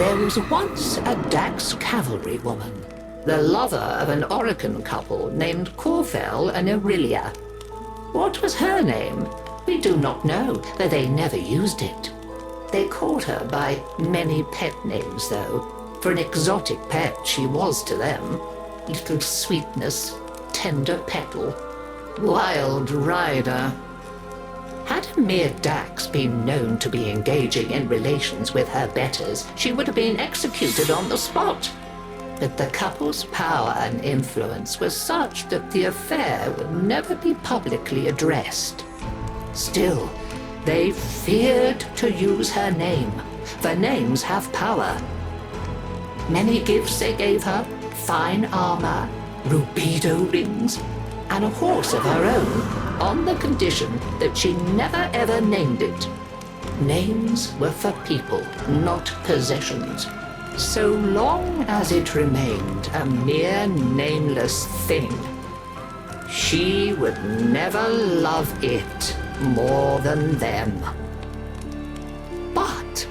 There was once a Dax cavalrywoman, the lover of an Orokin couple named Corfel and Aurelia. What was her name? We do not know, but they never used it. They called her by many pet names, though. For an exotic pet she was to them. Little Sweetness, Tender Petal, Wild Rider. Had a mere Dax been known to be engaging in relations with her betters, she would have been executed on the spot. But the couple's power and influence was such that the affair would never be publicly addressed. Still, they feared to use her name, for names have power. Many gifts they gave her, fine armor, rubido rings, and a horse of her own, on the condition that she never ever named it. Names were for people, not possessions. So long as it remained a mere nameless thing, she would never love it more than them. But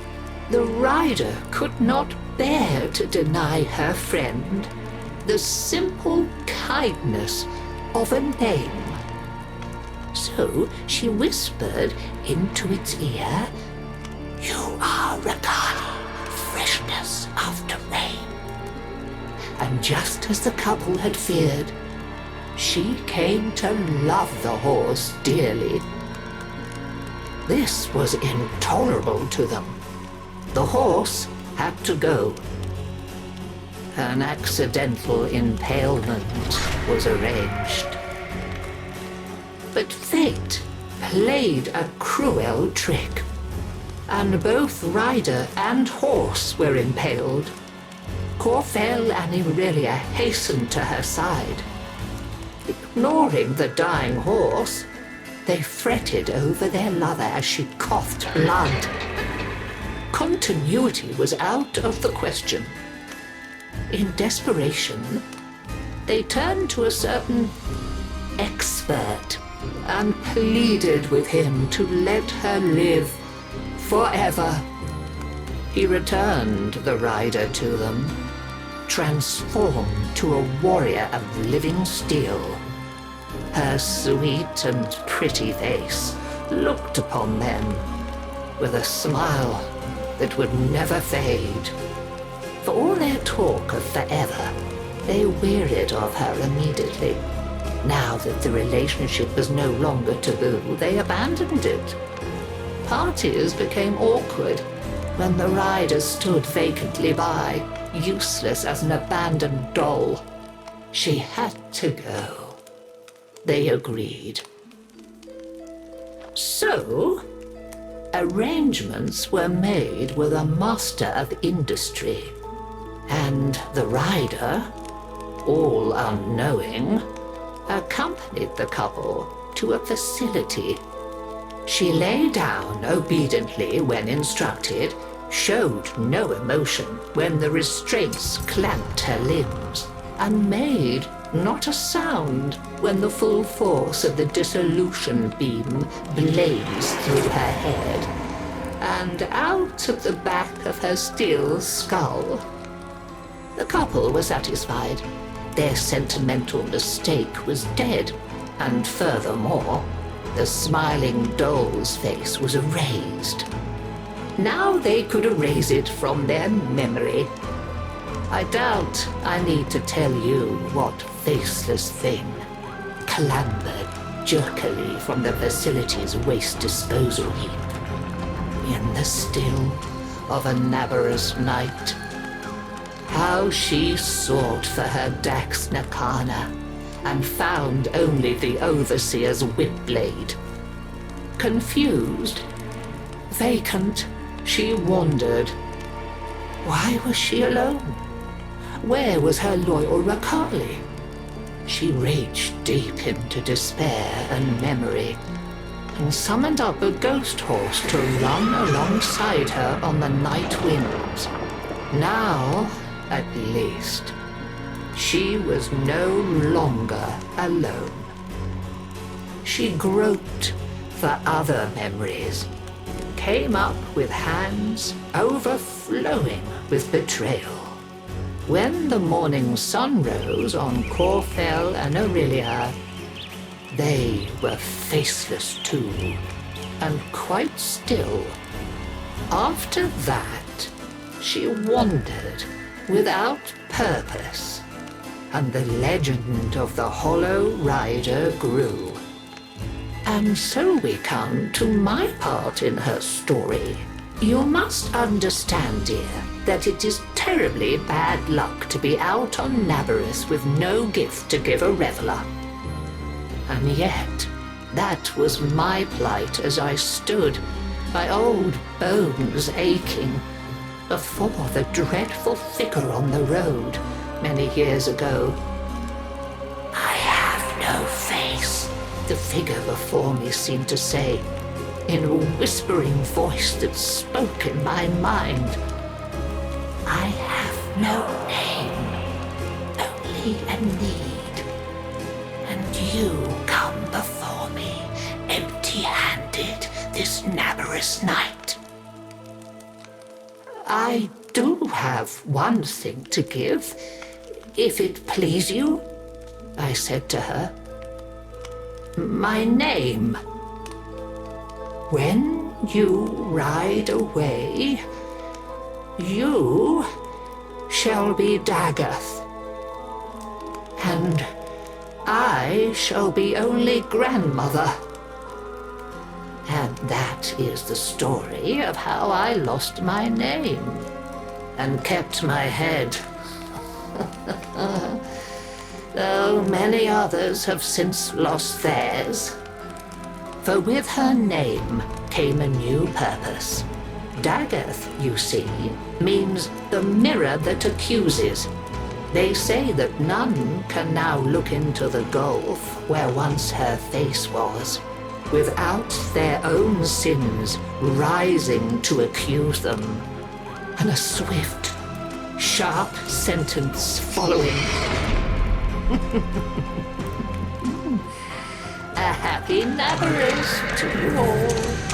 the rider could not bear to deny her friend the simple kindness of a name. So she whispered into its ear, "You are Rakani, freshness after rain." And just as the couple had feared, she came to love the horse dearly. This was intolerable to them. The horse had to go. An accidental impalement was arranged. But fate played a cruel trick, and both rider and horse were impaled. Corfel and Aurelia hastened to her side. Ignoring the dying horse, they fretted over their lover as she coughed blood. Continuity was out of the question. In desperation, they turned to a certain expert and pleaded with him to let her live forever. He returned the rider to them, transformed to a warrior of living steel. Her sweet and pretty face looked upon them with a smile that would never fade. For all their talk of forever, they wearied of her immediately. Now that the relationship was no longer taboo, they abandoned it. Parties became awkward when the rider stood vacantly by, useless as an abandoned doll. She had to go. They agreed. So, arrangements were made with a master of industry, and the rider, all unknowing, accompanied the couple to a facility. She lay down obediently when instructed, showed no emotion when the restraints clamped her limbs, and made not a sound when the full force of the dissolution beam blazed through her head and out of the back of her steel skull. The couple were satisfied. Their sentimental mistake was dead, and furthermore, the smiling doll's face was erased. Now they could erase it from their memory. I doubt I need to tell you what faceless thing clambered jerkily from the facility's waste disposal heap in the still of a Navarus night. How she sought for her Dax Nakana and found only the overseer's whip blade. Confused, vacant, she wandered. Why was she alone? Where was her loyal Rakali? She raged deep into despair and memory, and summoned up a ghost horse to run alongside her on the night winds. Now, at least, she was no longer alone. She groped for other memories, came up with hands overflowing with betrayal. When the morning sun rose on Corfell and Aurelia, they were faceless too, and quite still. After that, she wandered without purpose, and the legend of the Hollow Rider grew. And so we come to my part in her story. You must understand, dear, that it is terribly bad luck to be out on Nabareth with no gift to give a reveler. And yet, that was my plight as I stood, my old bones aching, before the dreadful figure on the road many years ago. "I have no face," the figure before me seemed to say, in a whispering voice that spoke in my mind. "I have no name, only a need, and you come before me empty-handed this Nabareth night." "I do have one thing to give, if it please you," I said to her. "My name. When you ride away, you shall be Dagaths, and I shall be only grandmother. And that is the story of how I lost my name and kept my head. Though many others have since lost theirs. For with her name came a new purpose. Dagath, you see, means the mirror that accuses. They say that none can now look into the gulf where once her face was, without their own sins rising to accuse them, and a swift, sharp sentence following. A happy Nabareth to you all.